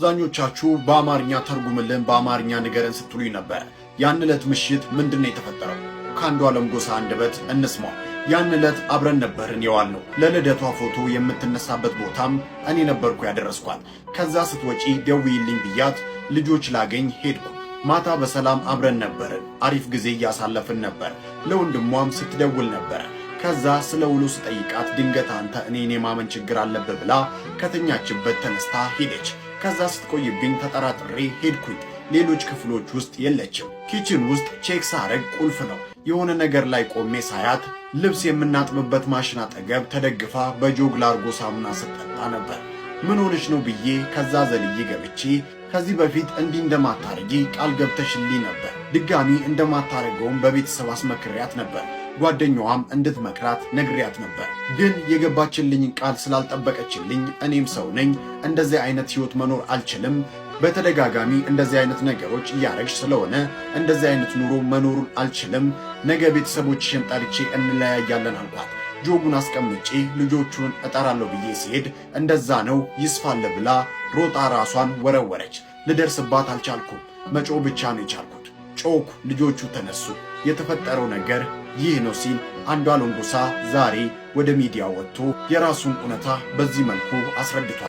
አብዛኞቻችሁ በአማርኛ ተርጉምልን በአማርኛ ንገረን ስትሉኝ ነበር። ያን ዕለት ምሽት ምንድነው የተፈጠረው? ከአንዷለም ጎሳ አንደበት እንስማው። ያን ዕለት አብረን ነበርን የዋልነው። ለልደቷ ፎቶ የምትነሳበት ቦታም እኔ ነበርኩ ያደረስኳት። ከዛ ስትወጪ ደውዪልኝ ብያት ልጆች ላገኝ ሄድኩ። ማታ በሰላም አብረን ነበርን። አሪፍ ጊዜ እያሳለፍን ነበር። ለወንድሟም ስትደውል ነበር። ከዛ ስለ ውሎ ስጠይቃት ድንገት አንተ እኔን የማመን ችግር አለብህ ብላ ከተኛችበት ተነስታ ሄደች። ከዛ ስትቆይብኝ ተጠራጥሬ ሄድኩኝ። ሌሎች ክፍሎች ውስጥ የለችም። ኪችን ውስጥ ቼክ ሳረግ ቁልፍ ነው። የሆነ ነገር ላይ ቆሜ ሳያት ልብስ የምናጥብበት ማሽን አጠገብ ተደግፋ በጆግ ላርጎ ሳሙና ስትጠጣ ነበር። ምን ሆነች ነው ብዬ ከዛ ዘልዬ ገብቼ ከዚህ በፊት እንዲህ እንደማታረጊ ቃል ገብተሽልኝ ነበር። ድጋሚ እንደማታረገውም በቤተሰብ አስመክሪያት ነበር። ጓደኛዋም እንድትመክራት ነግሪያት ነበር። ግን የገባችልኝን ቃል ስላልጠበቀችልኝ እኔም ሰው ነኝ፣ እንደዚህ አይነት ህይወት መኖር አልችልም። በተደጋጋሚ እንደዚህ አይነት ነገሮች እያረግሽ ስለሆነ እንደዚህ አይነት ኑሮ መኖሩን አልችልም። ነገ ቤተሰቦችሽን ጠርቼ እንለያያለን አልኳት። ጆጉን አስቀምጬ ልጆቹን እጠራለሁ ብዬ ሲሄድ እንደዛ ነው ይስፋለ ብላ ሮጣ ራሷን ወረወረች። ልደርስባት አልቻልኩም። መጮህ ብቻ ነው የቻልኩት። ጮኩ። ልጆቹ ተነሱ። የተፈጠረው ነገር ይህ ነው ሲል አንዷለም ጎሳ ዛሬ ወደ ሚዲያ ወጥቶ የራሱን እውነታ በዚህ መልኩ አስረድቷል።